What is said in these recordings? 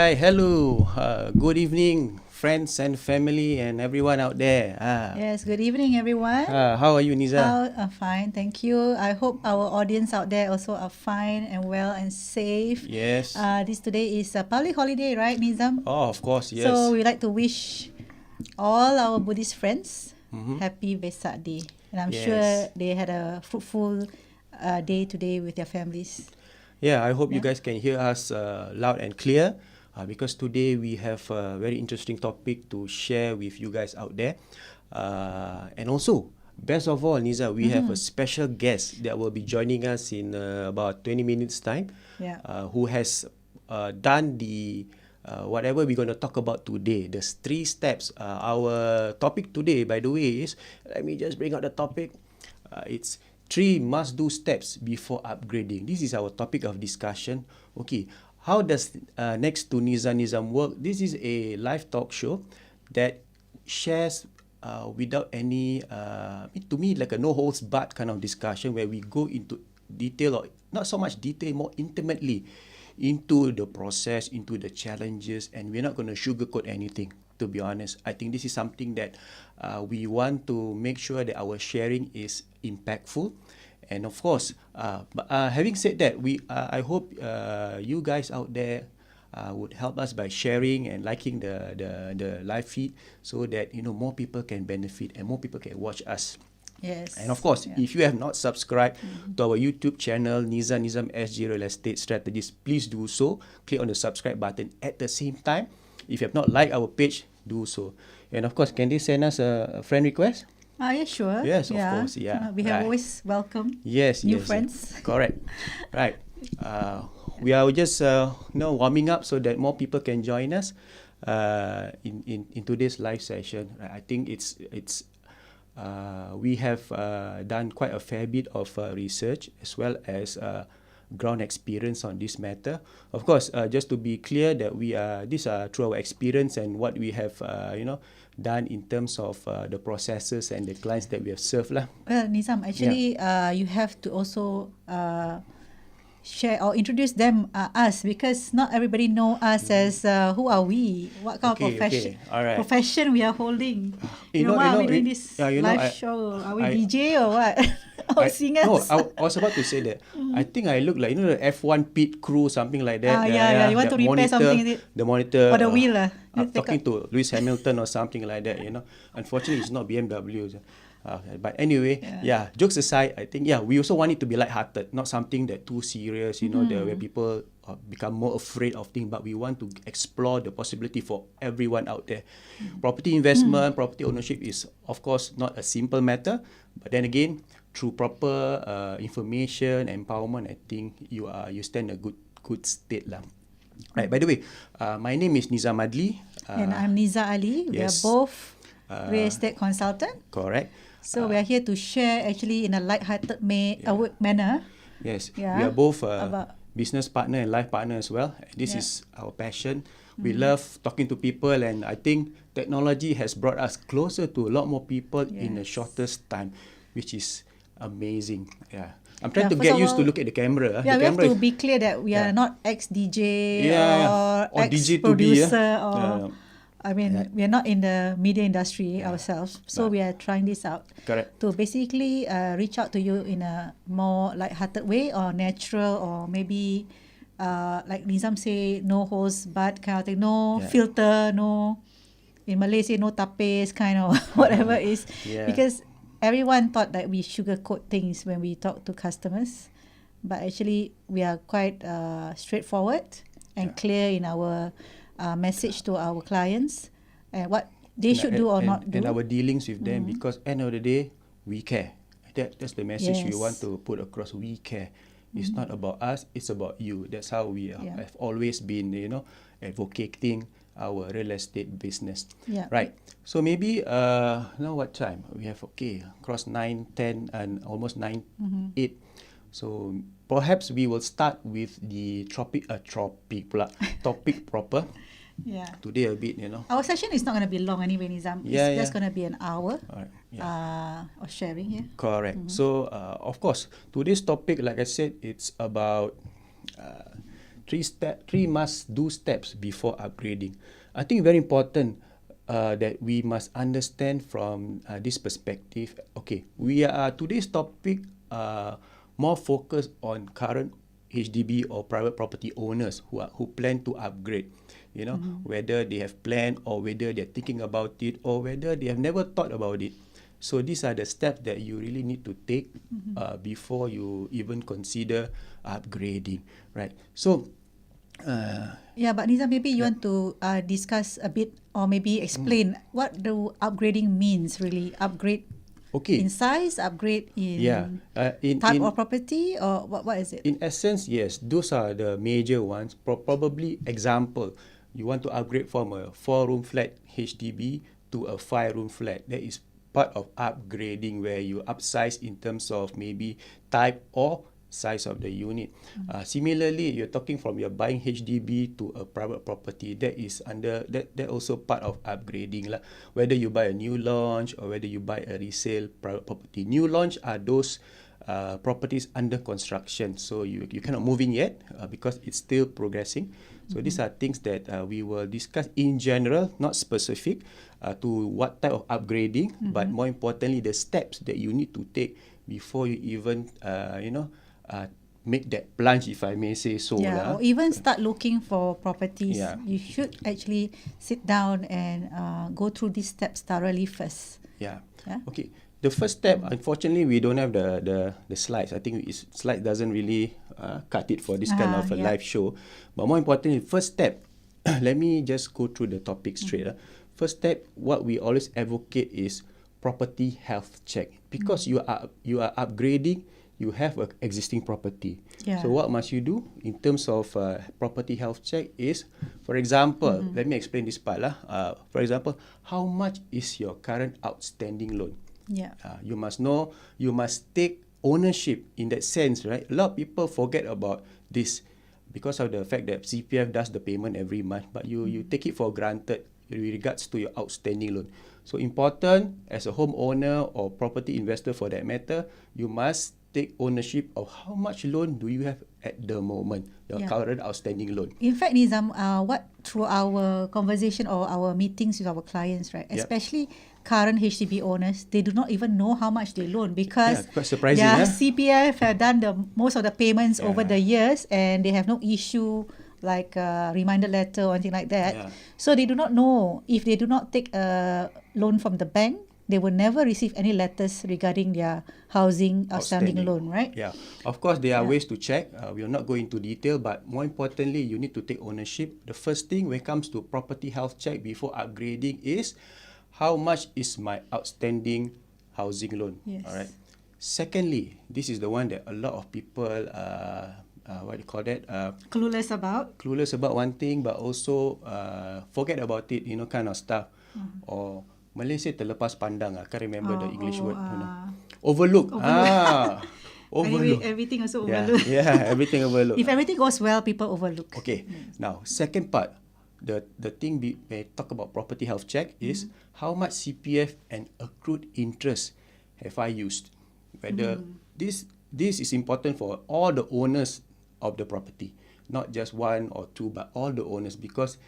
Alright, hello. Good evening, friends and family and everyone out there. Yes, good evening, everyone. How are you, Niza? Fine, thank you. I hope our audience out there also are fine and well and safe. Yes. This today is a public holiday, right, Nizam? Oh, of course, yes. So we like to wish all our Buddhist friends Mhm. happy Vesak Day, and I'm Yes. sure they had a fruitful day today with their families. Yeah, I hope you Yeah. guys can hear us loud and clear because today we have a very interesting topic to share with you guys out there. And also, best of all, Niza, we have a special guest that will be joining us in about 20 minutes' time, Yeah. who has done the whatever we're going to talk about today. There's 3 steps. Our topic today, by the way, is, let me just bring out the topic. It's 3 must-do steps before upgrading. This is our topic of discussion. Okay, how does Next2NeezaNizam work? This is a live talk show that shares without any, to me, like a no-holds-barred kind of discussion where we go into detail, or not so much detail, more intimately into the process, into the challenges, and we're not going to sugarcoat anything. To be honest, I think this is something that we want to make sure that our sharing is impactful. And of course, having said that, I hope you guys out there would help us by sharing and liking the live feed, so that more people can benefit and more people can watch us. Yes. And of course, if you have not subscribed to our YouTube channel, Nizam SGReal Estate Strategist, please do so. Click on the subscribe button. At the same time, if you have not liked our page, do so. And of course, can they send us a friend request? Yeah, sure. Yes, of course, yeah. We have Right. always welcome Yes, new yes. friends. Correct. Right. We are just warming up so that more people can join us in today's live session. I think we have done quite a fair bit of research as well as ground experience on this matter. Of course, just to be clear that these are through our experience and what we have done in terms of the processes and the clients that we have served lah. Well, Nizam, actually, you have to also share or introduce them us, because not everybody know us as who are we, what kind of Alright. profession we are holding. You know, why are we you- doing this yeah, live show? Are we DJ or what? No, Or singers? I was about to say that. I think I look like the F1 pit crew, something like that. Yeah. You want to repair something, is it? The monitor. Or the wheel I'm talking to Lewis Hamilton or something like that. Unfortunately, it's not BMW. But anyway, jokes aside, I think we also want it to be light-hearted, not something that too serious. Where people become more afraid of things. But we want to explore the possibility for everyone out there. Property investment, property ownership is, of course, not a simple matter. But then again, through proper information, empowerment, I think you stand a good state lah. Right. By the way, my name is Nizam Adli. And I'm Neeza Ali. We are yes. both real estate consultant. Correct. So we are here to share actually in a light-hearted manner. Yes. Yeah. We are both About business partner and life partner as well. This is our passion. We love talking to people, and I think technology has brought us closer to a lot more people in the shortest time, which is amazing. Yeah. I'm trying to first get of used to all, look at the camera. Yeah, the we have camera to be clear that we are not ex-DJ or or DJ to be, ex-producer or... I mean, we are not in the media industry ourselves, so we are trying this out. Correct. To basically reach out to you in a more light-hearted way, or natural, or maybe like Nizam say, no holds barred kind of thing, no filter, no, in Malay say no tapis kind of whatever it is. Because everyone thought that we sugarcoat things when we talk to customers, but actually we are quite straightforward and clear in our message to our clients and what they should do or not do. And our dealings with them, because end of the day, we care. That's the message we want to put across. We care. It's not about us, it's about you. That's how we have always been, advocating our real estate business. Right. So maybe, now what time? We have, across 9, 10 and almost 9, 8. So perhaps we will start with the topic proper. Yeah. Today a bit, Our session is not going to be long anyway, Nizam. It's just going to be an hour of sharing here. Correct. So, of course, today's topic, like I said, it's about three must-do steps before upgrading. I think very important that we must understand from this perspective. Okay, we are today's topic more focused on current HDB or private property owners who plan to upgrade. You know, whether they have planned or whether they're thinking about it or whether they have never thought about it. So these are the steps that you really need to take before you even consider upgrading, right? So, yeah, but Nizam, maybe you want to discuss a bit or maybe explain what the upgrading means really. Upgrade in size, upgrade in type of property, or what is it? In essence, yes, those are the major ones. Probably example, you want to upgrade from a 4-room flat HDB to a 5-room flat. That is part of upgrading where you upsize in terms of maybe type or size of the unit. Similarly, you're talking from you're buying HDB to a private property. That is under that also part of upgrading lah. Whether you buy a new launch or whether you buy a resale private property. New launch are those properties under construction, so you cannot move in yet because it's still progressing. So these are things that we will discuss in general, not specific to what type of upgrading, but more importantly the steps that you need to take before you even make that plunge, if I may say so. Yeah, or even start looking for properties. Yeah. You should actually sit down and go through these steps thoroughly first. Yeah. Okay. The first step, unfortunately, we don't have the slides. I think slide doesn't really cut it for this kind of a live show. But more importantly, first step, let me just go through the topic straight. First step, what we always advocate is property health check. Because you are upgrading, you have an existing property. Yeah. So what must you do in terms of property health check is, for example, let me explain this part. For example, how much is your current outstanding loan? Yeah. You must know, you must take ownership in that sense, right? A lot of people forget about this because of the fact that CPF does the payment every month, but you take it for granted with regards to your outstanding loan. So important, as a homeowner or property investor for that matter, you must take ownership of how much loan do you have at the moment, your current outstanding loan. In fact, Nizam, through our conversation or our meetings with our clients, right, especially current HDB owners, they do not even know how much they loan because quite surprising, CPF have done most of the payments over the years and they have no issue like a reminder letter or anything like that. Yeah. So they do not know if they do not take a loan from the bank, they will never receive any letters regarding their housing outstanding loan, right? Yeah. Of course, there are ways to check. We will not go into detail, but more importantly, you need to take ownership. The first thing when it comes to property health check before upgrading is how much is my outstanding housing loan? Yes. All right. Secondly, this is the one that a lot of people, what do you call that? Clueless about. Clueless about one thing, but also forget about it, kind of stuff. Or Malaysia terlepas pandang. I can't remember the English word. Overlook. Overlook. Everything also overlook. Yeah, everything overlook. If everything goes well, people overlook. Okay. Now, second part. The thing we talk about property health check is how much CPF and accrued interest have I used. Whether this is important for all the owners of the property, not just one or two, but all the owners, because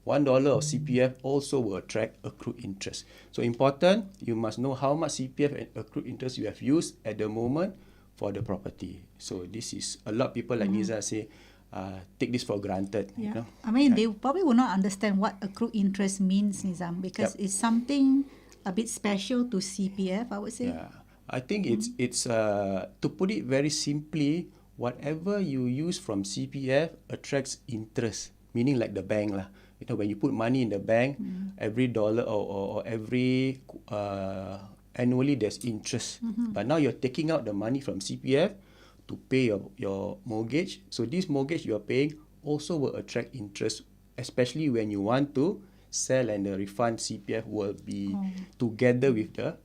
$1 of CPF also will attract accrued interest. So important, you must know how much CPF and accrued interest you have used at the moment for the property. So this is a lot of people like Neeza say, take this for granted. Yeah. You know? I mean, they probably will not understand what accrued interest means, Nizam, because it's something a bit special to CPF, I would say. Yeah. I think it's to put it very simply, whatever you use from CPF attracts interest, meaning like the bank lah. When you put money in the bank, every dollar or every annually there's interest. But now you're taking out the money from CPF to pay your mortgage. So this mortgage you are paying also will attract interest, especially when you want to sell, and the refund CPF will be together with the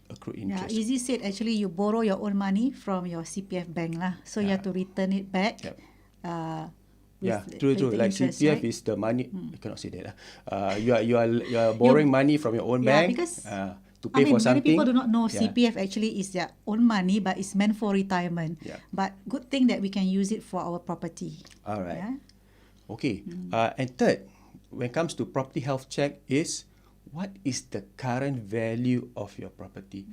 accrued interest. Yeah, easy said. Actually, you borrow your own money from your CPF bank lah. So you have to return it back. Yep. True. Like interest, CPF right? is the money. I cannot say that. You are borrowing money from your own bank. Because to pay for something. Many people do not know CPF actually is their own money, but it's meant for retirement. Yeah. But good thing that we can use it for our property. All right. Yeah? Okay. And third, when it comes to property health check is what is the current value of your property?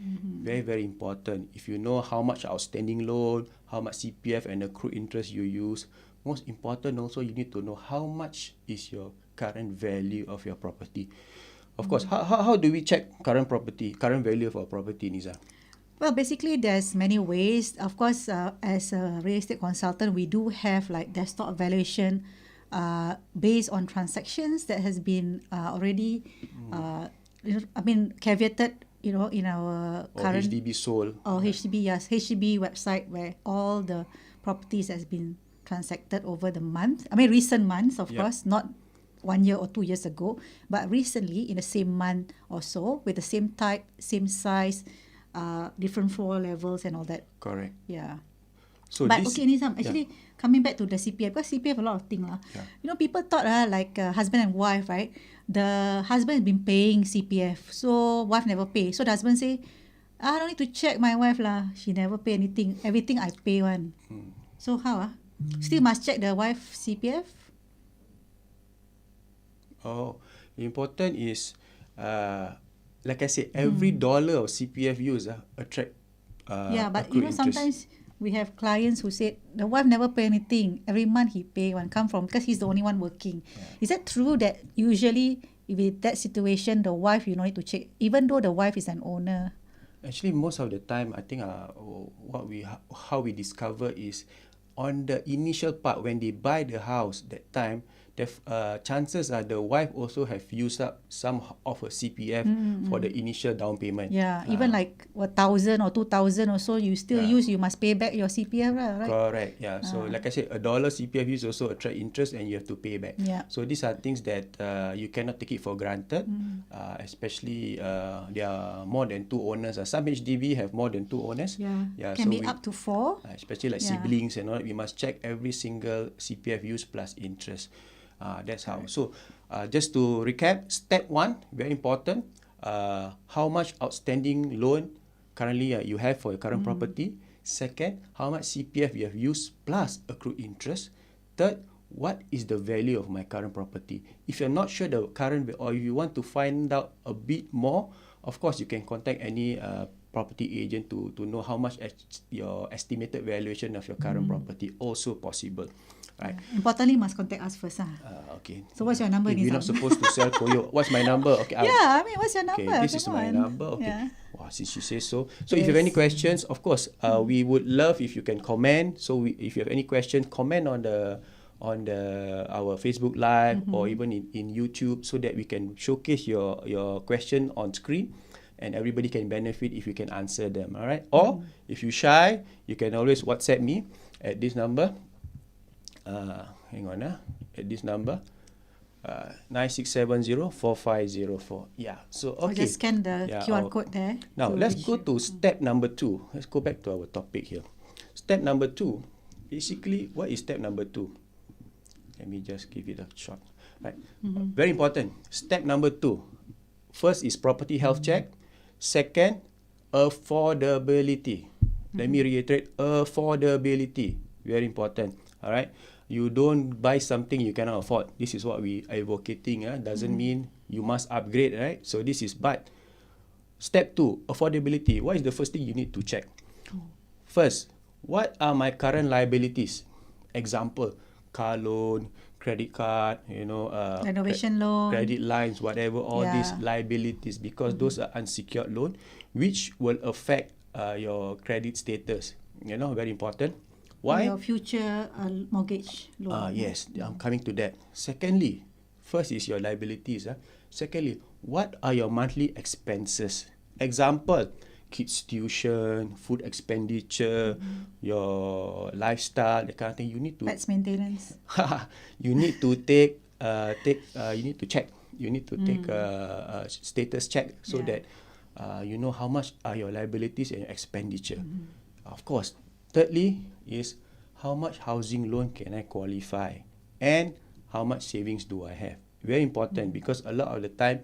Very, very important. If you know how much outstanding loan, how much CPF and accrued interest you use, most important also you need to know how much is your current value of your property. Of course, how do we check current value of our property, Niza? Well, basically, there's many ways. Of course, as a real estate consultant, we do have like desktop valuation based on transactions that has been already, caveated, in our Or current HDB sold. or HDB, yes, HDB website where all the properties has been transacted over the month. Recent months, of course, not 1 year or 2 years ago, but recently in the same month or so with the same type, same size, different floor levels and all that. Correct. Yeah. So But this, okay, Nizam, actually coming back to the CPF, because CPF a lot of things. Yeah. People thought like husband and wife, right? The husband has been paying CPF, so wife never pay. So the husband say, I don't need to check my wife lah. She never pay anything. Everything I pay one. So how? Still must check the wife CPF? Oh, important is, like I said, every dollar of CPF use attract But accrued interest. sometimes we have clients who said the wife never pay anything. Every month he pay one. Come from, because he's the only one working. Is that true that usually if in that situation the wife you don't need to check, even though the wife is an owner? Actually, most of the time, I think how we discover is on the initial part when they buy the house. That time, the chances are the wife also have used up some of her CPF for the initial down payment. Yeah, even like 1,000 or 2,000 or so, you still use, you must pay back your CPF, right? Correct. Yeah. So like I said, $1 CPF use also attract interest and you have to pay back. Yeah. So these are things that you cannot take it for granted, especially there are more than 2 owners. Some HDB have more than 2 owners. Yeah. Can be up to 4. Especially like siblings and all. We must check every single CPF use plus interest. That's how. So just to recap, step 1, very important. How much outstanding loan currently you have for your current property. Second, how much CPF you have used plus accrued interest. Third, what is the value of my current property? If you're not sure the current, or if you want to find out a bit more, of course you can contact any property agent to know how much your estimated valuation of your current property. Also possible. Right. Importantly, must contact us first. Okay. So what's your number, We're Nizam? not supposed to sell koyo. What's my number? Okay. What's your number? Okay, this is Come my on. number. Okay. Yeah. Wow, since you say so. So if you have any questions, of course, we would love if you can comment. So if you have any question, comment on our Facebook Live or even in YouTube, so that we can showcase your question on screen. And everybody can benefit if you can answer them. All right. Or if you're shy, you can always WhatsApp me at this number. Hang on. At this number. 9670-4504. Yeah. So okay. Just scan the QR code there. Now let's go to step number 2. Let's go back to our topic here. Step number 2. Basically, what is step number 2? Let me just give it a shot. Right. Very important. Step number 2. First is property health check. Second, affordability. Let me reiterate, affordability. Very important. All right. You don't buy something you cannot afford. This is what we are advocating. Doesn't mean you must upgrade, right? So this is, but step 2, affordability. What is the first thing you need to check? First, what are my current liabilities? Example, car loan, credit card, renovation loan, credit lines, whatever, all these liabilities, because those are unsecured loan, which will affect your credit status. Very important. Why? Your future mortgage loan. Yes, I'm coming to that. Secondly, first is your liabilities. Secondly, what are your monthly expenses? Example, kids' tuition, food expenditure, your lifestyle, that kind of thing. You need to pets maintenance. you need to you need to check. You need to take a status check so that you know how much are your liabilities and your expenditure. Of course, thirdly is how much housing loan can I qualify and how much savings do I have. Very important because a lot of the time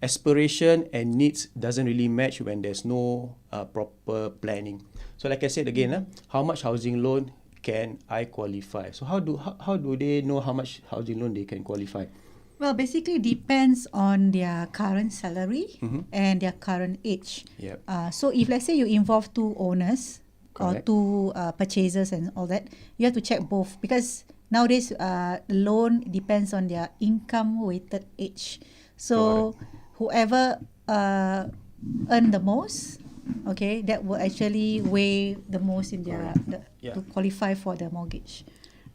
aspiration and needs doesn't really match when there's no proper planning. So like I said again, how much housing loan can I qualify? So how do they know how much housing loan they can qualify? Well, basically depends on their current salary and their current age. Yep. So if let's say you involve two owners or Correct. two purchasers and all that, you have to check both, because nowadays the loan depends on their income weighted age. So whoever earn the most, okay, that will actually weigh the most in their to qualify for the mortgage,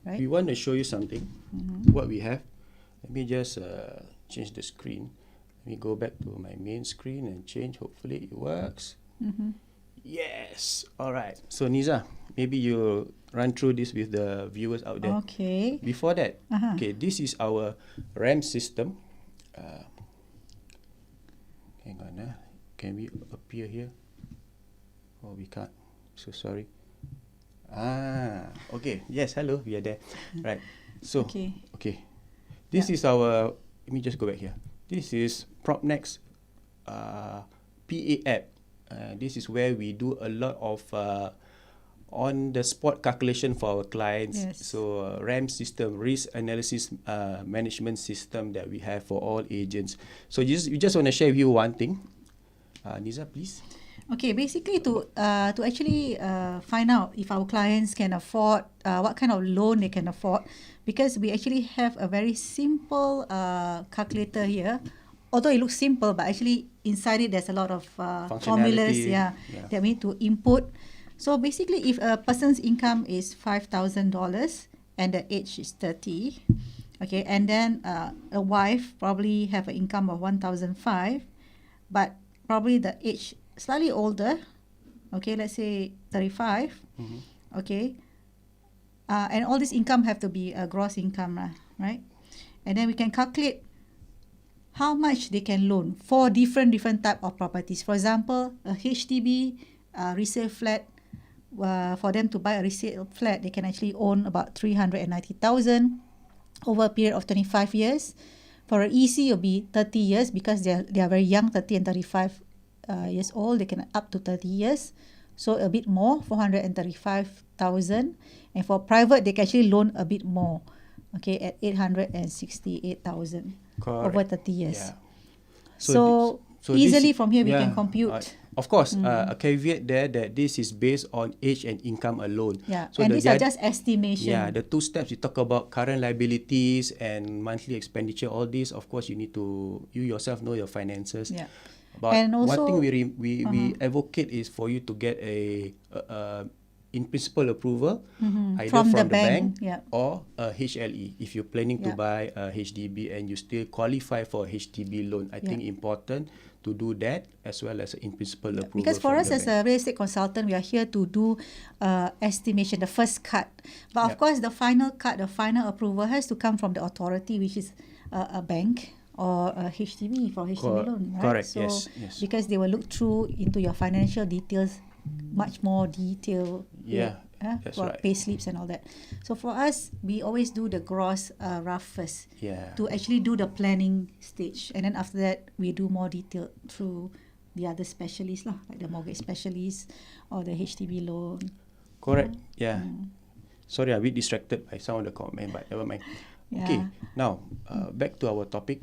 right? We want to show you something, what we have. Let me just change the screen. Let me go back to my main screen and change. Hopefully it works. Yes. All right. So Niza, maybe you run through this with the viewers out there. Okay. Before that, okay, this is our RAM system. Hang on. Can we appear here? Oh, we can't. So sorry. Okay. Yes, hello. We are there. Right. So, okay. This is our, let me just go back here. This is PropNext PA app. This is where we do a lot of on-the-spot calculation for our clients. Yes. So RAM system, risk analysis management system that we have for all agents. So we just want to share with you one thing. Niza, please. Okay, basically to actually find out if our clients can afford what kind of loan they can afford, because we actually have a very simple calculator here. Although it looks simple, but actually inside it there's a lot of formulas that we need to input. So basically, if a person's income is $5,000 and the age is 30, okay, and then a wife probably have an income of 1,500, but probably the age slightly older, okay, let's say 35, okay, and all this income have to be a gross income, right? And then we can calculate how much they can loan for different type of properties. For example, a HDB resale flat, for them to buy a resale flat, they can actually own about 390,000 over a period of 25 years. For an EC, it'll be 30 years because they are very young, 30 and 35 years old. They can up to 30 years, so a bit more, 435,000. And for private, they can actually loan a bit more, okay, at 868,000 over 30 years. Yeah. So easily from here we can compute. Of course, a caveat there that this is based on age and income alone. Yeah, So and these are just estimation. Yeah, the two steps we talk about, current liabilities and monthly expenditure, all this, of course, you yourself know your finances. Yeah. But And also, one thing we advocate is for you to get a in principle approval, either from the bank or a HLE. If you're planning to buy a HDB and you still qualify for a HDB loan, I think important to do that as well as in principle approval. Because for us as bank. a real estate consultant, we are here to do estimation, the first cut. But of course, the final cut, the final approval has to come from the authority, which is a bank or a HDB for HDB loan, right? Correct. So, yes. because they will look through into your financial details, much more detail. That's for right. pay slips and all that. So for us, we always do the gross rough first to actually do the planning stage, and then after that we do more detail through the other specialists like the mortgage specialist or the HDB loan. Correct. Sorry, I'm a bit distracted by some of the comment, but never mind. Okay, now back to our topic.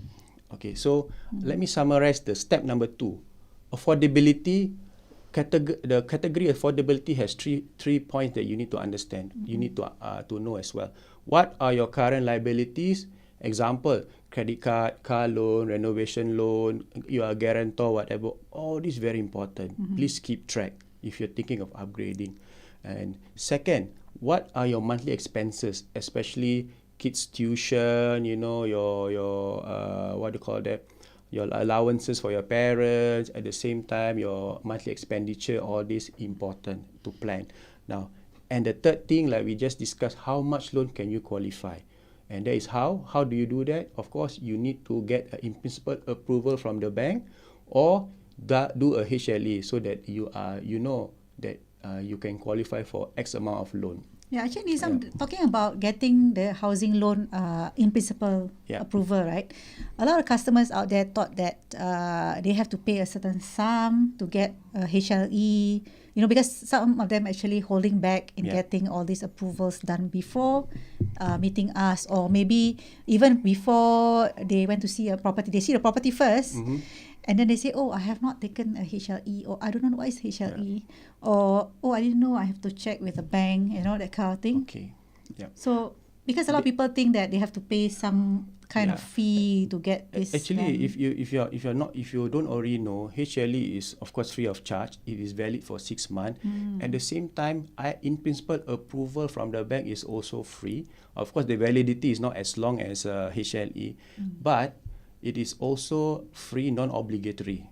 Okay, so let me summarize the step number 2. Affordability. The category affordability has three points that you need to understand. You need to know as well. What are your current liabilities? Example, credit card, car loan, renovation loan, you are a guarantor, whatever. All this very important. Please keep track if you're thinking of upgrading. And second, what are your monthly expenses, especially kids' tuition, your what do you call that? Your allowances for your parents, at the same time your monthly expenditure, all this important to plan. Now, and the third thing, like we just discussed, how much loan can you qualify? And that is how do you do that? Of course, you need to get an in principle approval from the bank or do a HLE so that you know that you can qualify for X amount of loan. Yeah, actually, Nizam, talking about getting the housing loan in principle approval, right? A lot of customers out there thought that they have to pay a certain sum to get a HLE, because some of them actually holding back in getting all these approvals done before meeting us, or maybe even before they went to see a property. They see the property first. And then they say, oh, I have not taken a HLE, or I don't know what is HLE, or, oh, I didn't know I have to check with the bank, that kind of thing. Okay. Yeah. So, because a lot of people think that they have to pay some kind of fee to get this. Actually, if you don't already know, HLE is of course free of charge. It is valid for 6 months. At the same time, in principle, approval from the bank is also free. Of course, the validity is not as long as HLE, but it is also free, non-obligatory.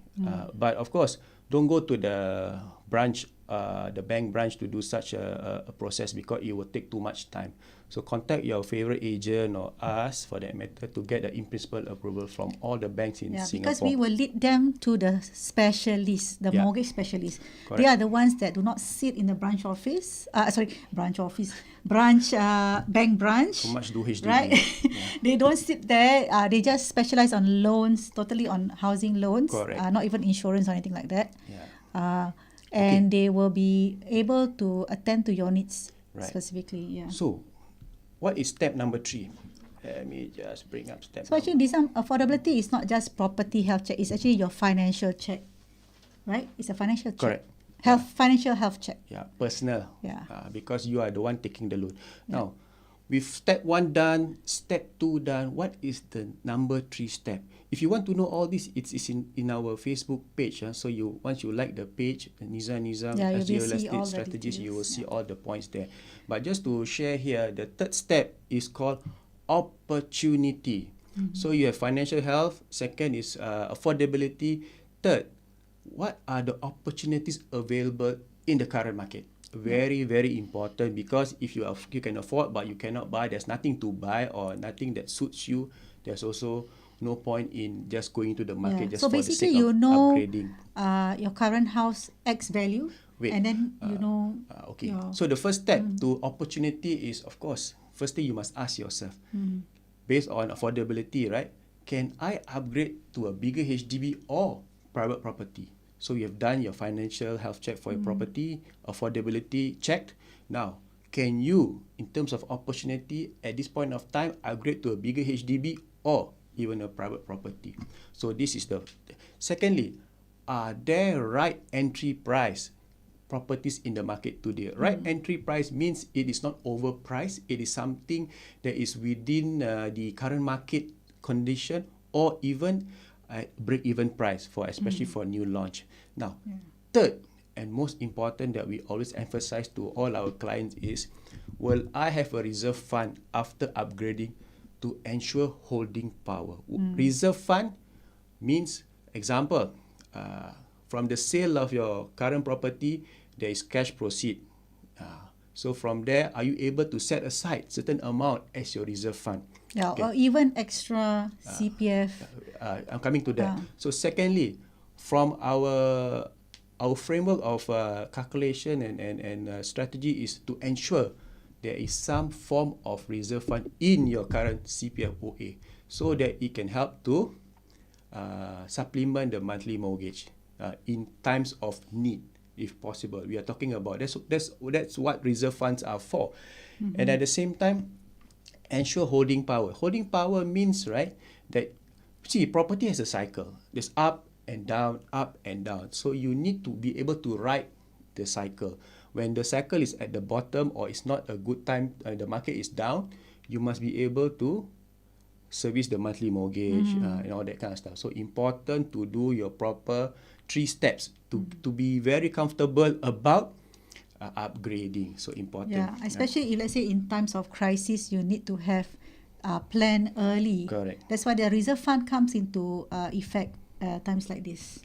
But of course, don't go to the branch, the bank branch, to do such a process, because it will take too much time. So contact your favorite agent or us, for that matter, to get the in-principle approval from all the banks in Singapore. Because we will lead them to the specialists, the mortgage specialists. Correct. They are the ones that do not sit in the branch office. Bank branch. So much do HDB. Right? They don't sit there. They just specialize on loans, totally on housing loans. Correct. Not even insurance or anything like that. Yeah. And they will be able to attend to your needs specifically. Yeah. So, what is step number 3? Let me just bring up step. So actually, this affordability is not just property health check. It's actually your financial check, right? It's a financial check. Correct. Financial health check. Yeah, personal. Yeah. Because you are the one taking the loan. Now, with step 1 done, step 2 done, what is the number 3 step? If you want to know all this, it's in our Facebook page. So once you like the page, Nizam, SGReal Estate Strategist, you will see all the points there. But just to share here, the third step is called opportunity. So you have financial health. Second is affordability. Third, what are the opportunities available in the current market? Very, very important, because if you can afford but you cannot buy, there's nothing to buy or nothing that suits you. There's also no point in just going to the market just so for the basically, sake of upgrading. Your current house X value, and then okay. So the first step to opportunity is, of course, firstly you must ask yourself, based on affordability, right? Can I upgrade to a bigger HDB or private property? So you have done your financial health check for your property, affordability checked. Now, can you, in terms of opportunity, at this point of time, upgrade to a bigger HDB or even a private property? So this is the... Secondly, are there right entry price properties in the market today? Right entry price means it is not overpriced. It is something that is within the current market condition, or even break-even price, especially for new launch. Now, third and most important that we always emphasize to all our clients is, will I have a reserve fund after upgrading to ensure holding power? Reserve fund means, example, from the sale of your current property, there is cash proceed. So from there, are you able to set aside certain amount as your reserve fund? Or even extra CPF. I'm coming to that. So secondly, from our framework of calculation and strategy is to ensure there is some form of reserve fund in your current CPF OA, so that it can help to supplement the monthly mortgage in times of need, if possible. We are talking about that's what reserve funds are for. And at the same time, ensure holding power. Holding power means, right, that property has a cycle. There's up and down, up and down. So you need to be able to ride the cycle. When the cycle is at the bottom or it's not a good time, the market is down, you must be able to service the monthly mortgage and all that kind of stuff. So important to do your proper 3 steps to be very comfortable about upgrading. So important. Yeah, especially if, let's say, in times of crisis, you need to have plan early. Correct. That's why the reserve fund comes into effect times like this,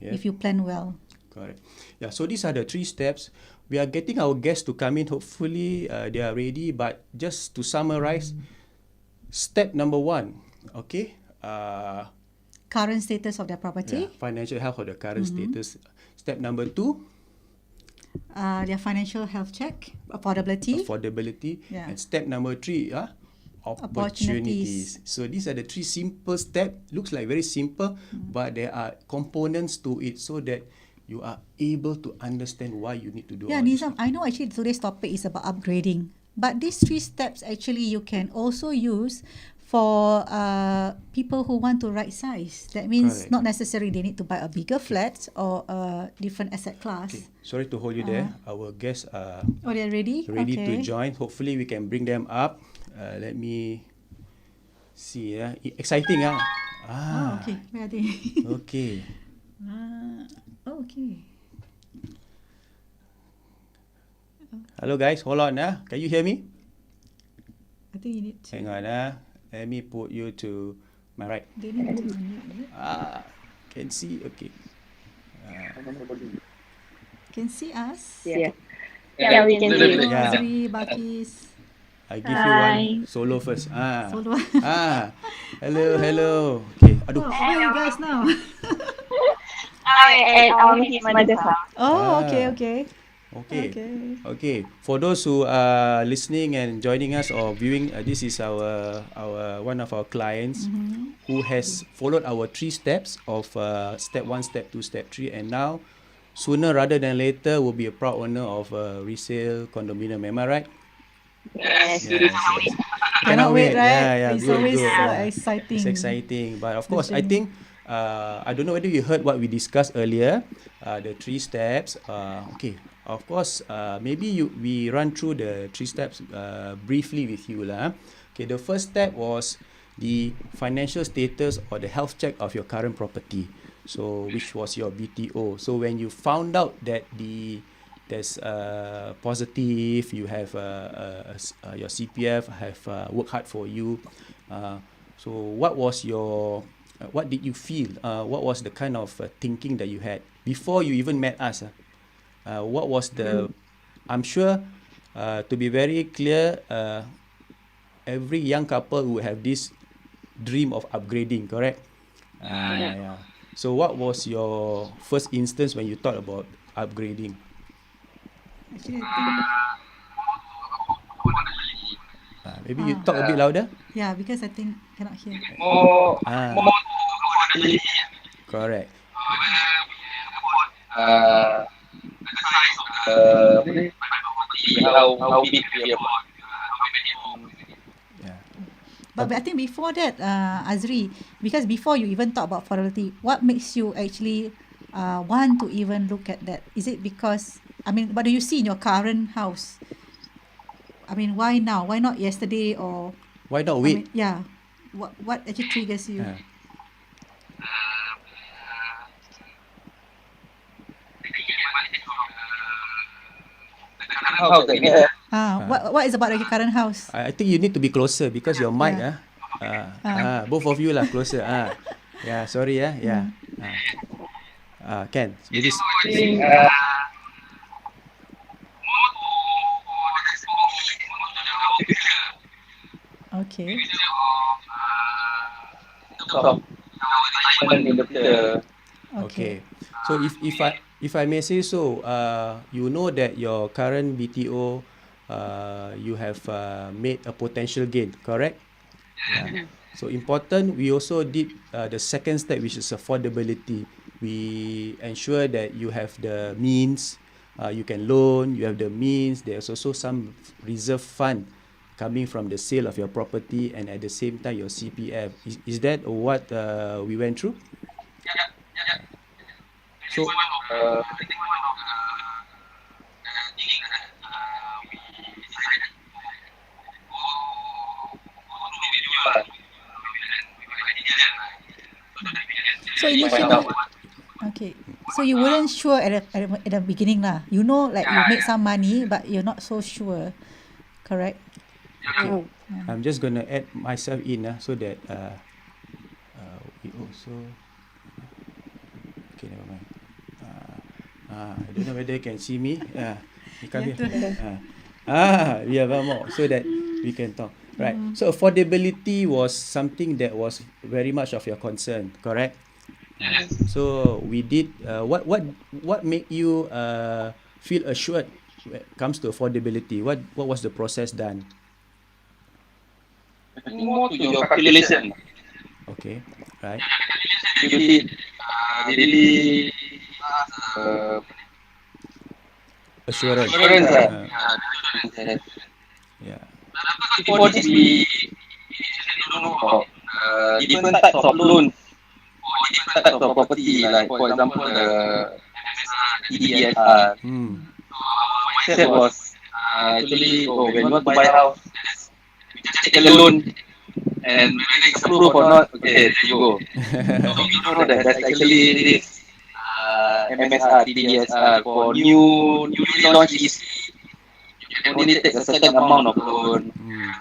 if you plan well. Correct. Yeah, so these are the 3 steps. We are getting our guests to come in. Hopefully, they are ready. But just to summarize, step number 1, okay? Current status of their property. Financial health of the current status. Step number 2. their financial health check, affordability. affordability. Yeah. And step number 3, opportunities. So these are the 3 simple steps. Looks like very simple, but there are components to it so that you are able to understand why you need to do Yeah, all this. Nizam, I know actually today's topic is about upgrading, but these 3 steps actually you can also use for people who want to right size. That means Correct. not necessarily they need to buy a bigger flat or a different asset class. Okay, sorry to hold you there. Our guests are Oh, they're ready? ready to Okay. join. Hopefully we can bring them up. Let me see. Exciting. Oh, okay. Where are they? Okay. Okay. Hello guys, hold on. Can you hear me? I think you need to. Hang on. Let me put you to my right. They need to unmute, is it? Can see. Okay. Can see us? Yeah. Yeah, we can see you. Yeah. Azri, Bakis. I give you one solo first. Solo. Hello. Okay. Aduh. Oh, where are you guys now? At his mother's house. Oh, okay. Okay. For those who are listening and joining us or viewing, this is our one of our clients who has followed our 3 steps of step 1, step 2, step 3, and now sooner rather than later will be a proud owner of a resale condominium. Am I right? Yes. Cannot wait, right? Yeah, It's good, always good. so Yeah. exciting. It's exciting. But of course, I journey. think, I don't know whether you heard what we discussed earlier, the 3 steps. Okay, of course, maybe we run through the 3 steps briefly with you. Okay, the first step was the financial status or the health check of your current property. So, which was your BTO. So, when you found out that there's positive, you have your CPF have worked hard for you. So what was what did you feel? What was the kind of thinking that you had before you even met us? What was I'm sure, to be very clear, every young couple will have this dream of upgrading, correct? Yeah. So what was your first instance when you thought about upgrading? Actually, I think, Maybe you talk a bit louder. yeah, because I think cannot hear. More Correct. how big we are. Yeah. But I think before that, Azri, because before you even talk about affordability, what makes you actually want to even look at that? Is it because, I mean, what do you see in your current house? I mean, why now? Why not yesterday or? Why not I wait? mean, yeah. What actually triggers you? What is about your current house? I think you need to be closer because your mic, Yeah. both of you lah closer. Yeah, sorry, yeah. Can maybe Okay. okay. So if I may say so, you know that your current BTO, you have made a potential gain, correct? Yeah. So important. We also did the second step, which is affordability. We ensure that you have the means, you can loan, you have the means. There's also some reserve fund coming from the sale of your property, and at the same time your CPF. Is that what we went through? So So initially, okay. So you weren't sure at the beginning lah. You know, like you made some money, but you're not so sure, correct? okay. I'm just gonna add myself in so that we also. Okay, never mind. I don't know whether you can see me. You come here. We have one more so that we can talk. Right. So affordability was something that was very much of your concern, correct? So we did. What made you feel assured when it comes to affordability? What was the process done? I think more to your calculation. Okay, right. You did really uh, Assurance. assurance. Uh, yeah. Before this, we don't know about different types of loans for different types of property. Like for example, the TDSR. Hmm. Mindset was actually, oh, when you want to buy a house, we just take a loan, and whether it's approved or not, okay, there you go. So we know that there's actually this MSR, TDSR for newly launched EC. You can only take a certain amount of loan. Hmm.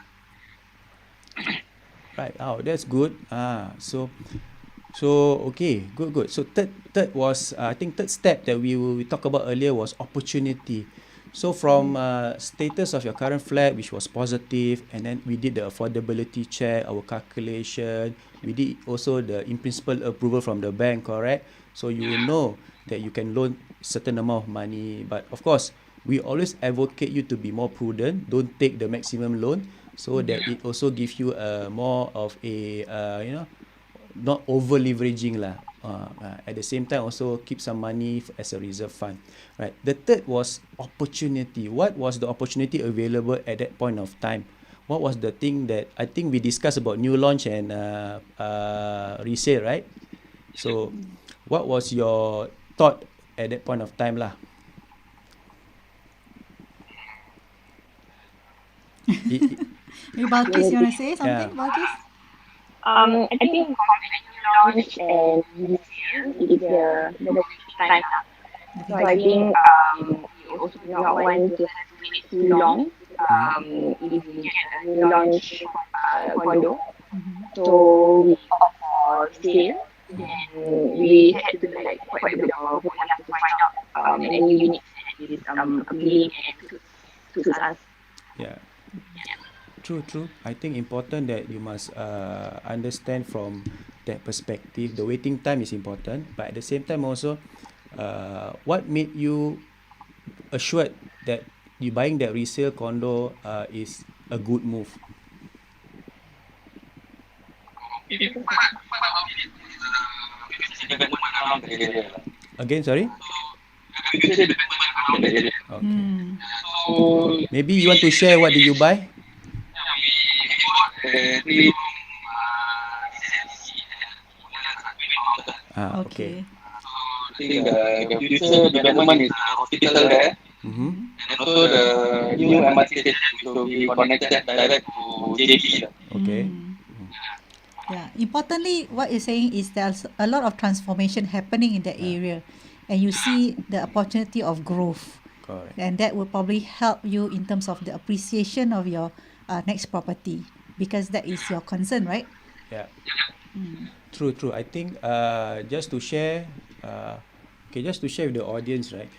Right. Oh, that's good. So okay, good. So third was I think third step that we talked about earlier was opportunity. So from status of your current flat, which was positive, and then we did the affordability check, our calculation. We did also the in principle approval from the bank, correct? So you will know that you can loan certain amount of money. But of course, we always advocate you to be more prudent. Don't take the maximum loan, so that it also gives you a more of a not over leveraging lah. At the same time also keep some money as a reserve fund, right? The third was opportunity. What was the opportunity available at that point of time? What was the thing that I think we discussed about new launch and resale, right? So what was your thought at that point of time lah? Maybe Balkis, you want to say something, Balkis? I think launch and resale is the waiting time. So I think we also do not want to have to wait too long. If we get a new launch condo, so we opt for resale. Then we had to do like quite a bit of work. We have to find out any units that is appealing and suits us. Yeah. True. I think important that you must understand from that perspective. The waiting time is important, but at the same time also, what made you assured that you buying that resale condo is a good move? Again, sorry. Okay. Maybe you want to share what did you buy? Okay. I think the future development is the hospital there, Mm-hmm. and also the new MRT station will be connected direct to JP. Okay. Yeah. Importantly, what you're saying is there's a lot of transformation happening in that area, and you see the opportunity of growth, Correct. and that will probably help you in terms of the appreciation of your next property, because that is your concern, right? Yeah. True. I think just to share, just to share with the audience, right?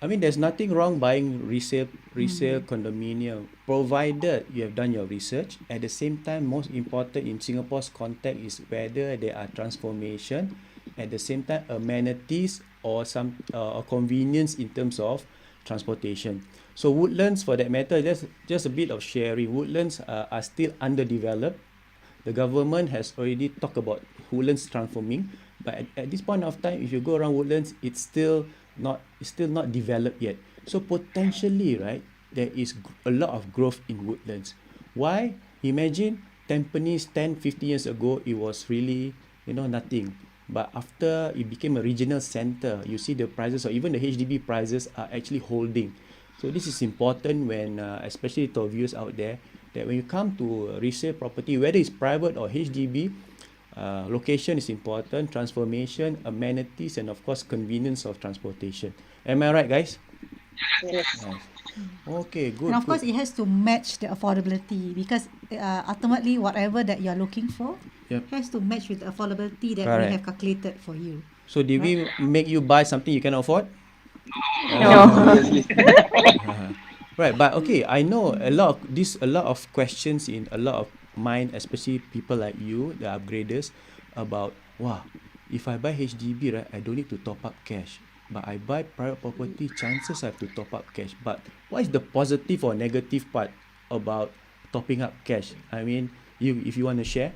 I mean, there's nothing wrong buying resale condominium, provided you have done your research. At the same time, most important in Singapore's context is whether there are transformation, at the same time amenities or some or convenience in terms of transportation. So Woodlands, for that matter, just a bit of sharing. Woodlands are still underdeveloped. The government has already talked about Woodlands transforming, but at this point of time, if you go around Woodlands, it's still not developed yet. So potentially, right, there is a lot of growth in Woodlands. Why? Imagine Tampines 10, 15 years ago, it was really nothing. But after it became a regional center, you see the prices or even the HDB prices are actually holding. So this is important when, especially to our viewers out there, that when you come to resale property, whether it's private or HDB, location is important, transformation, amenities, and of course convenience of transportation. Am I right, guys? Yes. Nice. Okay, good. And of course, good. it has to match the affordability, because ultimately, whatever that you're looking for Yep. has to match with the affordability that Correct. we have calculated for you. So did we make you buy something you cannot afford? No, obviously. Right, but okay, I know a lot of questions in a lot of mind, especially people like you, the upgraders, about wow, if I buy HDB, right, I don't need to top up cash. but I buy private property, chances I have to top up cash. But what is the positive or negative part about topping up cash? I mean, if you want to share.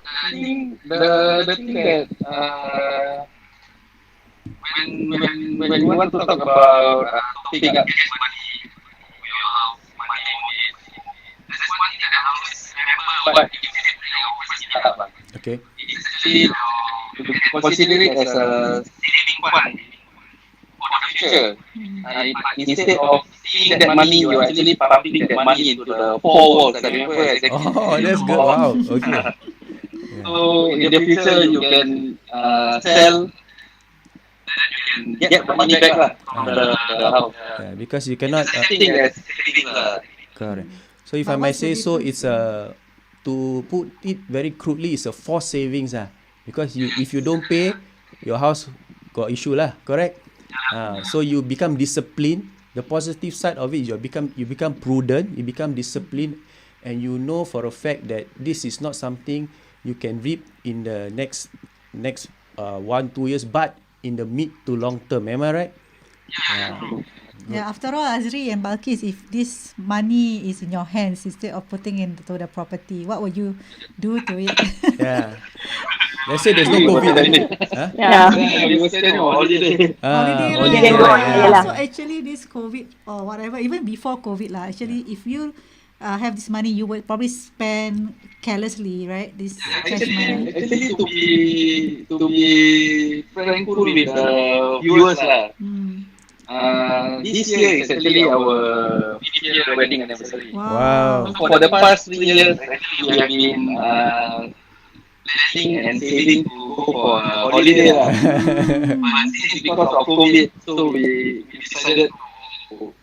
I think the thing that when you want to talk about topping up cash money for your house, money mortgage, there's one thing that I always remember what you said during our first meetup. Okay. It's actually you can consider it as a saving fund for the future. Instead of seeing that money, you're actually pumping that money into the four walls. I remember exactly. Oh, that's good. Wow. Okay. Yeah. So in the future, you can sell, then you can get the money back lah from the house. Yeah, because you It's cannot. the same thing as saving lah. Correct. So if I But might what's the say so, difference? it's a to put it very crudely, it's a forced savings because if you don't pay, your house got issue lah. Correct. So you become disciplined. The positive side of it is you become prudent, you become disciplined, and you know for a fact that this is not something you can reap in the next 1-2 years, but in the mid to long term. Am I right? Yeah. Yeah, after all, Azri and Balkis, if this money is in your hands instead of putting into the property, what would you do to it? Yeah. Let's say there's no COVID. Huh? Yeah. You were spending on holiday. Holiday, Holiday, right? right? Yeah. Yeah. So actually, this COVID or whatever, even before COVID lah, actually, if you have this money, you would probably spend carelessly, right? This cash money. Actually, to be frankful with the viewers lah. This year is actually our 5th-year wedding anniversary. Wow. So for the past 3 years, actually we have been planning and saving to go for a holiday lah. But since because of COVID, so we decided to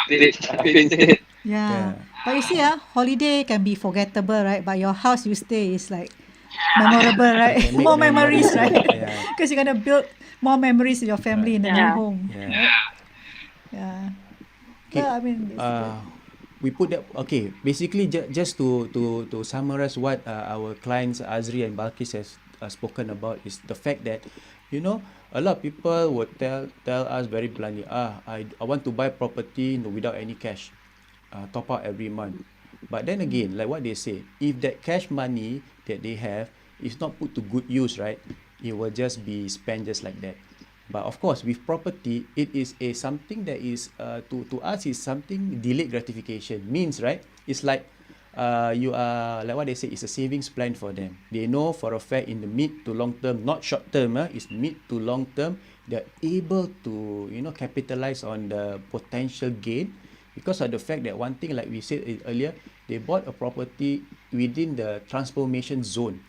upgrade instead. Yeah. But you see, holiday can be forgettable, right? But your house you stay is like memorable, right? Can make More memories, right? Yeah. Because you're gonna build more memories with your family in the new Yeah. home. Yeah. Yeah. Okay. Well, I mean, We put that. Okay. Basically, just to summarize what our clients Azri and Balkis has spoken about is the fact that, a lot of people would tell us very bluntly, I want to buy property without any cash, top up every month. But then again, like what they say, if that cash money that they have is not put to good use, right, it will just be spent just like that. But of course, with property, it is something that is to us is something delayed gratification. Means, right? It's like you are like what they say, it's a savings plan for them. They know for a fact in the mid to long term, not short term, it's mid to long term, they're able to capitalize on the potential gain because of the fact that one thing, like we said earlier, they bought a property within the transformation zone,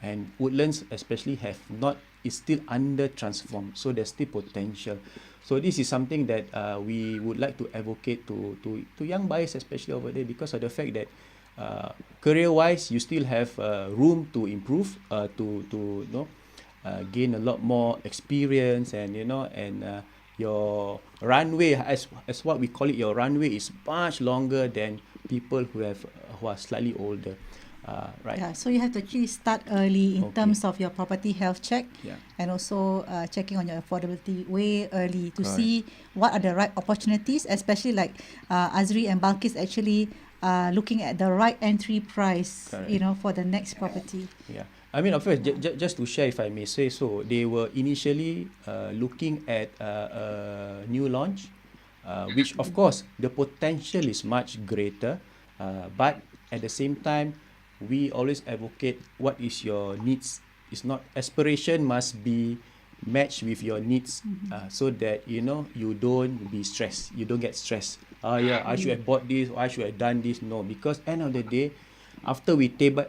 and Woodlands especially is still under transform, so there's still potential. So this is something that we would like to advocate to young buyers, especially over there, because of the fact that career wise you still have room to improve, to gain a lot more experience, and your runway, as what we call it, your runway is much longer than people who are slightly older. Right. yeah, so you have to actually start early in Okay. terms of your property health check, Yeah. and also checking on your affordability way early to Correct. see what are the right opportunities, especially like Azri and Balkis actually looking at the right entry price, Correct. for the next property. Yeah. I mean, of course, just to share, if I may say so, they were initially looking at a new launch, which of course the potential is much greater, but at the same time, we always advocate what is your needs. It's not aspiration must be matched with your needs, so that you don't be stressed. You don't get stressed. Yeah, I should have bought this. Or I should have done this. No, because end of the day, after we table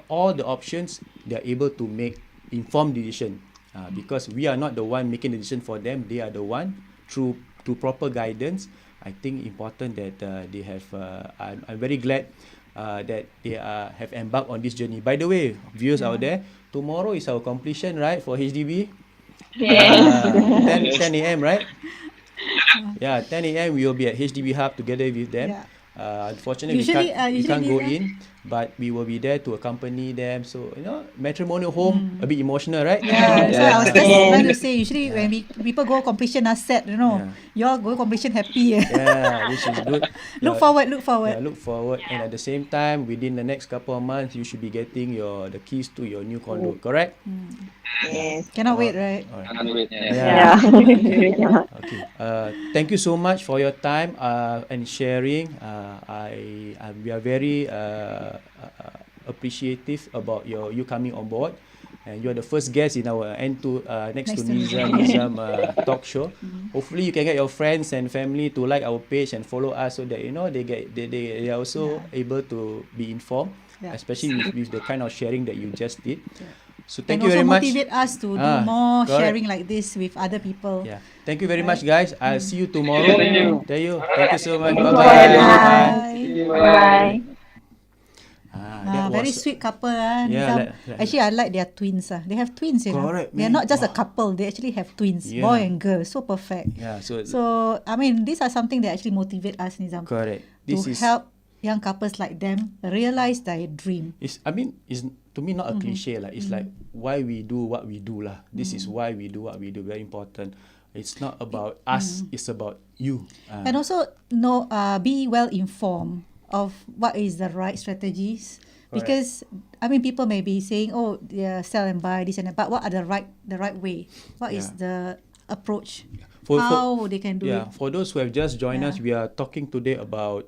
all the options, they are able to make informed decision. Because we are not the one making the decision for them. They are the one through proper guidance. I think important that they have. I'm very glad that they have embarked on this journey. By the way, viewers out there, tomorrow is our completion, right, for HDB? Yes. 10 a.m., right? Yeah, 10 a.m. we will be at HDB Hub together with them. Yeah. Unfortunately, Usually, we can't go Niza, in, but we will be there to accompany them. So matrimonial home a bit emotional, right? yeah, that's why I was Yeah. just trying to Yes. say. Usually, when people go completion are sad, Yeah. you all go completion happy. Yeah, which is good. Look Yeah, forward, look forward. yeah, look forward, and at the same time, within the next couple of months, you should be getting the keys to your new condo. Correct? Yeah. Yes. Cannot wait, right? All right. Can't wait. Yeah. Yeah. Yeah. Really cannot. Okay. Thank you so much for your time and sharing. We are very appreciative about you coming on board, and you are the first guest in our N2 next to Next to Neeza Nizam. Nizam talk show. Hopefully, you can get your friends and family to like our page and follow us so that they are also able to be informed, Yeah. especially with the kind of sharing that you just did. So And thank you also very much. motivate us to do more Correct. sharing like this with other people. Yeah. Thank you very Right. much, guys. I'll see you tomorrow. Thank you. Thank you. Thank you so much. Thank Bye you bye. very Bye. much. See you. Bye. That Very was sweet couple. Yeah, Nizam. like- Actually, I like their twins. They have twins, Correct, They are man. not just a Wow. couple. They actually have twins, Yeah. boy and girl. So perfect. yeah. So So, I mean, these are something that actually motivate us, Nizam, correct. to This is help young couples like them realize their dream. is to me not a cliche lah. It's like why we do what we do lah. This is why we do what we do. Very important. It's not about us. It's about you. And also be well informed of what is the right strategies. Correct. Because I mean, people may be saying, "Oh, yeah, sell and buy this and that," but what are the right way? What is the approach? How they can do it? For those who have just joined us, Yeah. we are talking today about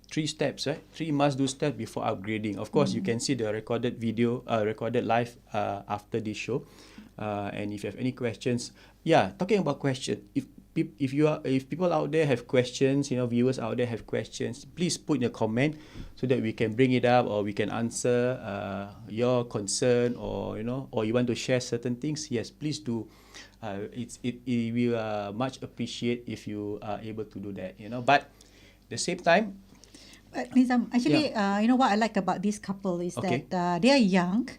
3 steps, right? 3 must-do steps before upgrading. Of course, you can see the recorded video, recorded live after this show. And if you have any questions, talking about questions, if people out there have questions, viewers out there have questions, please put in a comment so that we can bring it up or we can answer your concern, or or you want to share certain things. Yes, please do. We will much appreciate if you are able to do that. But at the same time, But Nizam, actually, what I like about this couple is Okay. that they are young.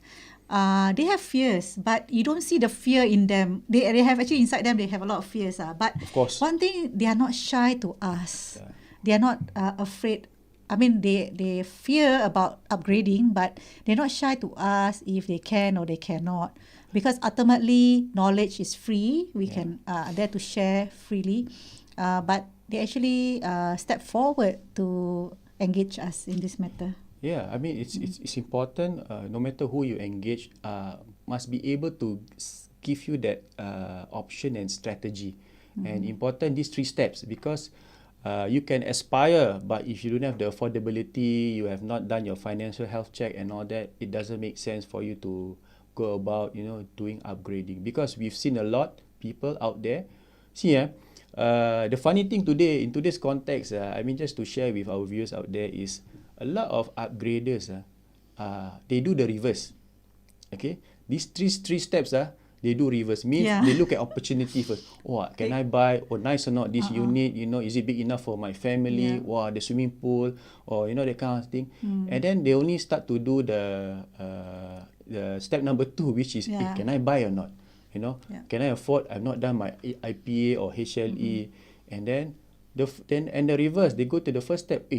They have fears, but you don't see the fear in them. They have actually inside them, they have a lot of fears. But Of course. one thing, they are not shy to ask. Yeah. They are not afraid. I mean, they fear about upgrading, but they're not shy to ask if they can or they cannot. Because ultimately, knowledge is free. We can dare to share freely. But they actually step forward to engage us in this matter. Yeah, I mean it's important. No matter who you engage, must be able to give you that option and strategy, and important these 3 steps, because you can aspire, but if you don't have the affordability, you have not done your financial health check and all that, it doesn't make sense for you to go about doing upgrading, because we've seen a lot people out there. See, the funny thing today in today's context, I mean just to share with our viewers out there is, a lot of upgraders, they do the reverse. Okay, these three steps, they do reverse. Means they look at opportunity first. Oh, can I buy? Oh, nice or not this unit? Is it big enough for my family? Wow, the swimming pool, or that kind of thing. And then they only start to do the step number 2, which is, can I buy or not? Can I afford? I've not done my IPA or HLE, and then the reverse. They go to the first step.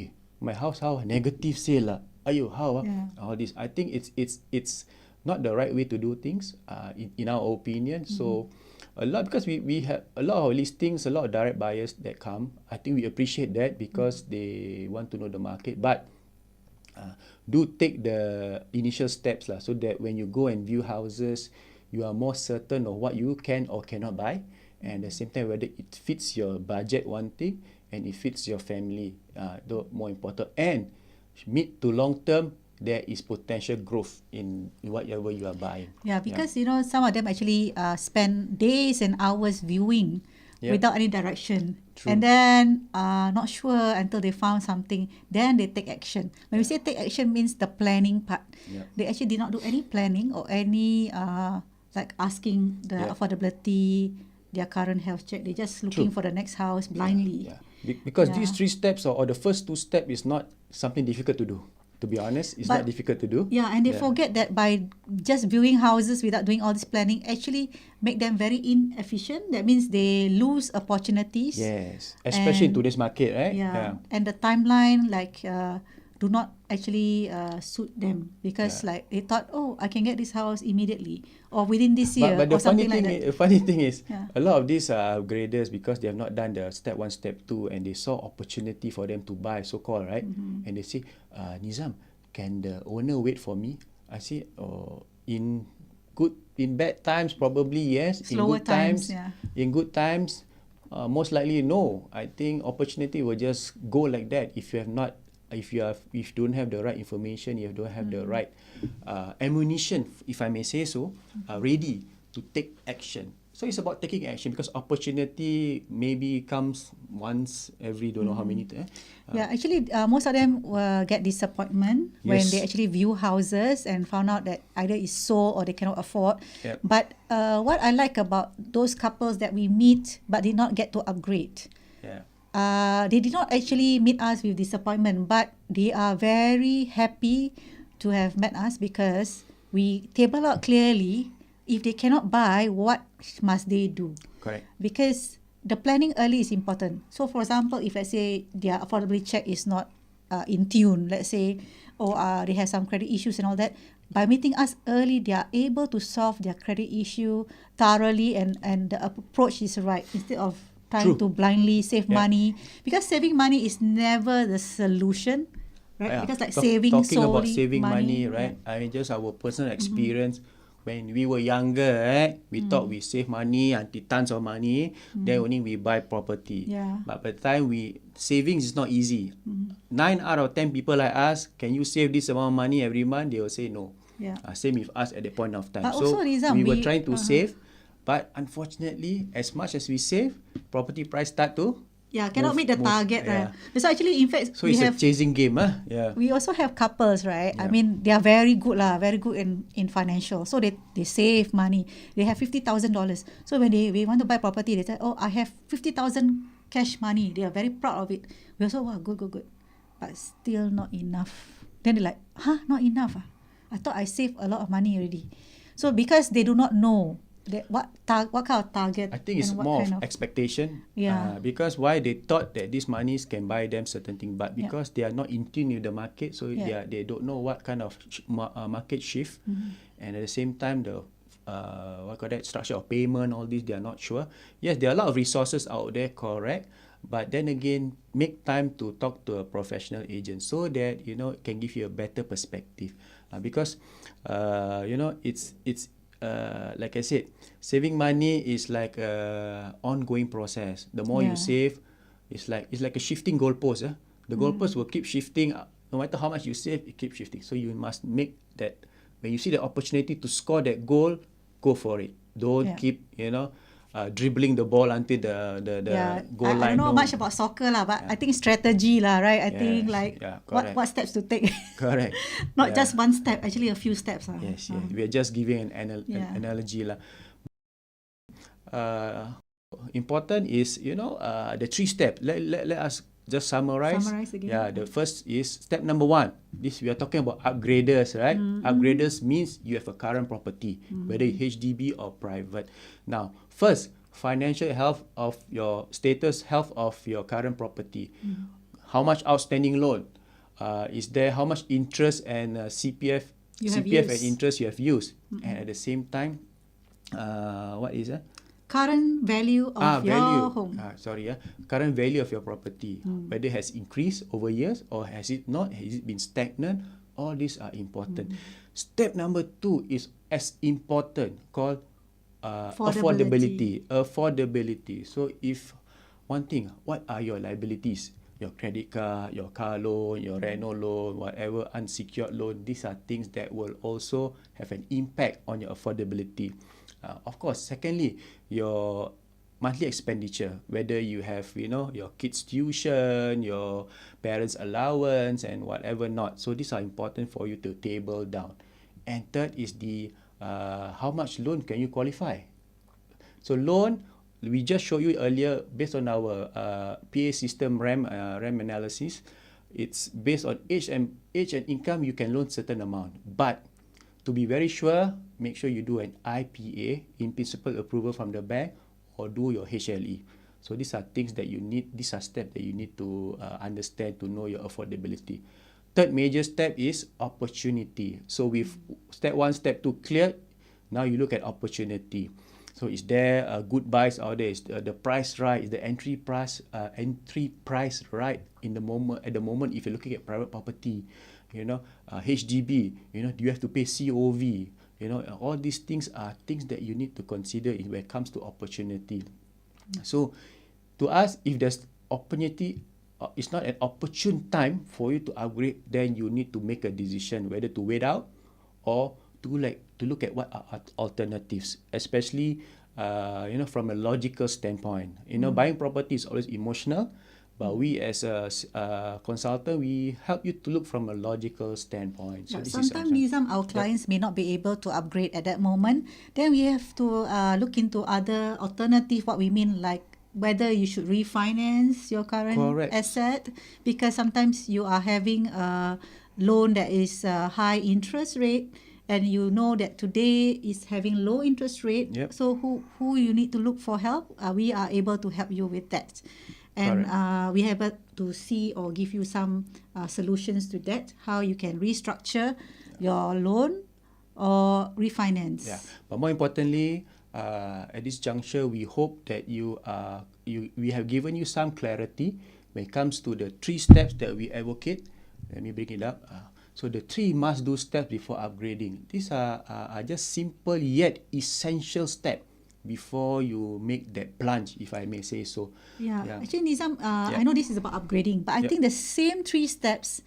My house how negative sale lah. Ayo, how all this. I think it's not the right way to do things in our opinion. So a lot, because we have a lot of listings, a lot of direct buyers that come. I think we appreciate that because they want to know the market. But do take the initial steps lah, so that when you go and view houses, you are more certain of what you can or cannot buy, and at the same time whether it fits your budget, one thing, and it fits your family, more important. And mid to long term, there is potential growth in whatever you are buying. Yeah, because some of them actually spend days and hours viewing without any direction. True. And then not sure until they found something, then they take action. When we say take action, means the planning part. They actually did not do any planning or any like asking the affordability, their current health check. They're just looking for the next house blindly. Because these 3 steps or the first 2 steps is not something difficult to do. To be honest, it's But- not difficult to do. Yeah, and they forget that by just viewing houses without doing all this planning actually make them very inefficient. That means they lose opportunities. Yes, especially in And- today's market, right? Yeah. And the timeline do not actually suit them because like they thought, oh, I can get this house immediately or within this year But or the funny something like thing, that. the funny thing is, Yeah. a lot of these graders, because they have not done the step 1, step 2, and they saw opportunity for them to buy, so called, right? Mm-hmm. And they say, Nizam, can the owner wait for me? I say, in bad times probably yes. Slower In good times, times, yeah. in good times, most likely no. I think opportunity will just go like that if you have not. If you don't have the right information, you don't have the right ammunition, if I may say so, ready to take action. So it's about taking action because opportunity maybe comes once every don't know how many. Yeah, actually, most of them get disappointment when Yes. they actually view houses and found out that either it's sold or they cannot afford. Yep. But what I like about those couples that we meet but did not get to upgrade, Yeah. they did not actually meet us with disappointment, but they are very happy to have met us because we table out clearly if they cannot buy, what must they do? Correct. Because the planning early is important. So for example, if let's say their affordability check is not in tune, let's say, or they have some credit issues and all that, by meeting us early, they are able to solve their credit issue thoroughly and the approach is right instead of trying True. to blindly save Yeah. money. Because saving money is never the solution, right? Yeah. Because like saving talking solely about saving money, right? yeah. I mean, just our personal experience. When we were younger, right? We thought we save money until tons of money. Then only we buy property. Yeah. But by the time savings is not easy. 9 out of 10 people like us, can you save this amount of money every month? They will say no. Yeah. Same with us at the point of time. But So also, Nizam, we were we- trying to save, but unfortunately, as much as we save, property price start to Yeah, cannot move- meet the move, target. yeah. So actually, in fact, So we it's have a chasing game, huh? Yeah. we also have couples, right? I Yeah. mean, they are very good in financial. So they save money. They have $50,000. So when they want to buy property, they say, oh, I have 50,000 cash money. They are very proud of it. We also, wow, good. But still not enough. Then they're like, huh, not enough. I thought I saved a lot of money already. So because they do not know that what kind of target. I think it's and what more kind of expectation. Yeah. Because why they thought that these monies can buy them certain thing, but Yeah. because they are not in tune with the market, so Yeah. they don't know what kind of market shift, and at the same time the structure of payment, all this they are not sure. Yes, there are a lot of resources out there, correct. But then again, make time to talk to a professional agent so that it can give you a better perspective. Because it's like I said, saving money is like a ongoing process. The more you Yeah. save, it's like a shifting goalpost. The goalpost will keep shifting. No matter how much you save, it keeps shifting. So you must make that. When you see the opportunity to score that goal, go for it. Don't Yeah. keep dribbling the ball until the goal I line. don't know much about soccer but I think strategy right. I think Yes, like yeah, what correct. steps to take. Correct. Not Yeah. just one step, actually a few steps. Yes, we are just giving an Yeah. analogy lah. Important is the 3 steps. Let us just summarize. Summarize again. Yeah, the first is step number 1. This we are talking about upgraders, right? Upgraders means you have a current property, whether it's HDB or private. Now, first, financial health of your health of your current property. How much outstanding loan is there? How much interest and CPF You have and used. interest you have used, and at the same time, what is that? Current value of your home. Current value of your property, whether it has increased over years or has it not? Has it been stagnant? All these are important. Step number 2 is as important, called Affordability. Affordability. So if one thing, what are your liabilities? Your credit card, your car loan, your reno loan, whatever unsecured loan. These are things that will also have an impact on your affordability. Of course, secondly, your monthly expenditure, whether you have your kids' tuition, your parents' allowance, and whatever not. So these are important for you to table down. And third is the how much loan can you qualify? So loan, we just showed you earlier based on our PA system RAM analysis. it's based on age and income. You can loan certain amount, but to be very sure, make sure you do an IPA, in principle approval from the bank, or do your HLE. So these are things that you need. These are steps that you need to understand to know your affordability. Third major step is opportunity. So with step 1, step 2 cleared, now you look at opportunity. So is there good buys out there? Is the price right? Is the entry price right in the moment? At the moment, if you're looking at private property, HDB, do you have to pay COV? All these things are things that you need to consider when it comes to opportunity. So to us, if there's opportunity, it's not an opportune time for you to upgrade, then you need to make a decision whether to wait out or to look at what are alternatives, especially from a logical standpoint. Buying property is always emotional, but we as a consultant, we help you to look from a logical standpoint. So sometimes, Nizam, our clients may not be able to upgrade at that moment. Then we have to look into other alternative. What we mean, like whether you should refinance your current asset, because sometimes you are having a loan that is high interest rate, and you know that today is having low interest rate. Yep. So who you need to look for help? We are able to help you with that. And we have to see or give you some solutions to that, how you can restructure your loan or refinance. Yeah, but more importantly, at this juncture, we hope that we have given you some clarity when it comes to the 3 steps that we advocate. Let me bring it up. So the 3 must-do steps before upgrading. These are just simple yet essential steps before you make that plunge, if I may say so. Yeah. Actually, Nizam, I know this is about upgrading, but I think the same 3 steps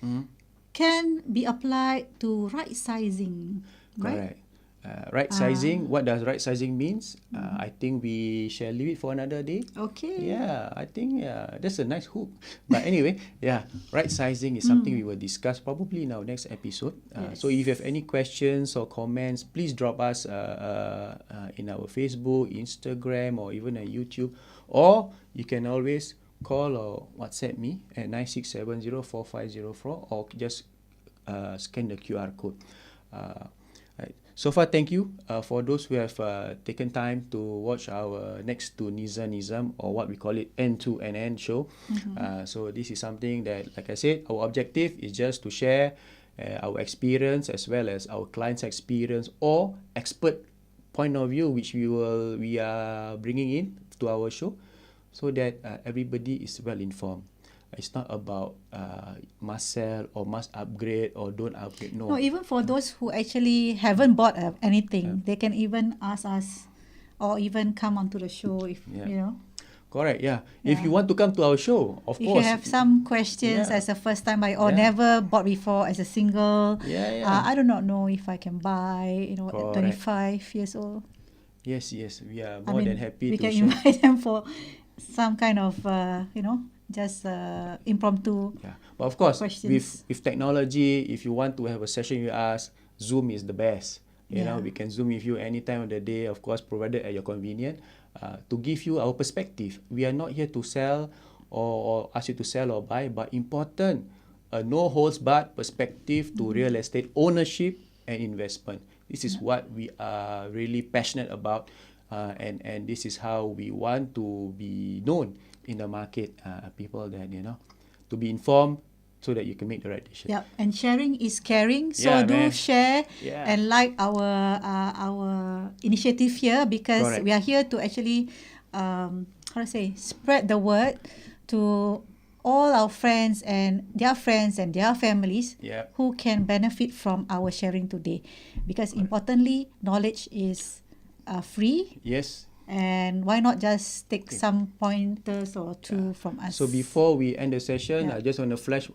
can be applied to right sizing, right? Correct. Right sizing, what does right sizing means? I think we shall leave it for another day. Okay. Yeah, I think that's a nice hook. But anyway, right sizing is something we will discuss probably in our next episode. So if you have any questions or comments, please drop us in our Facebook, Instagram, or even on YouTube. Or you can always call or WhatsApp me at 96704504, or just scan the QR code. Right. So far, thank you for those who have taken time to watch our Next2NeezaNizam, or what we call it N2NN show. So this is something that, like I said, our objective is just to share our experience as well as our clients' experience or expert point of view, which we are bringing in to our show, so that everybody is well informed. It's not about must sell or must upgrade or don't upgrade. No, even for those who actually haven't bought anything, they can even ask us or even come onto the show if you know. Correct, If you want to come to our show, of course. If you have some questions as a first time buyer or never bought before as a single, I do not know if I can buy, at 25 years old. Yes, we are more than happy to we can share. invite them for some kind of, just impromptu but of course, questions. with technology, if you want to have a session with us, Zoom is the best. You know, we can Zoom with you any time of the day, of course, provided at your convenience, to give you our perspective. We are not here to sell or ask you to sell or buy, but important, a no holds barred perspective to real estate ownership and investment. This is what we are really passionate about, and this is how we want to be known in the market, people that, to be informed so that you can make the right decision. Yeah, and sharing is caring. So share and like our initiative here, because we are here to actually, spread the word to all our friends and their families who can benefit from our sharing today. Because importantly, knowledge is free. Yes. And why not just take some pointers or two from us? So before we end the session, I just want to flash.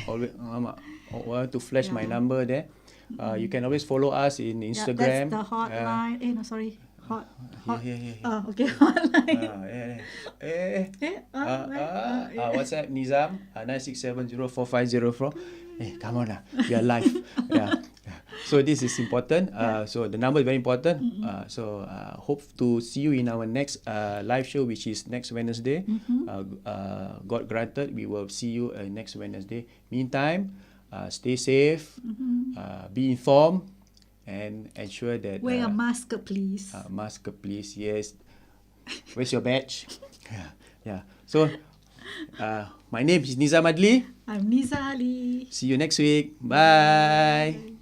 Always, I want to flash my number there. You can always follow us in Instagram. That's the hotline. Hot. Yeah. Okay, hotline. WhatsApp Nizam 96704504. Come on, we are live. So this is important. So the number is very important. Hope to see you in our next live show, which is next Wednesday. God granted, we will see you next Wednesday. Meantime, stay safe, be informed, and ensure that wear a mask, please. Mask, please. Yes. Where's your badge? Yeah. So, my name is Nizam Adli. I'm Neeza Ali. See you next week. Bye.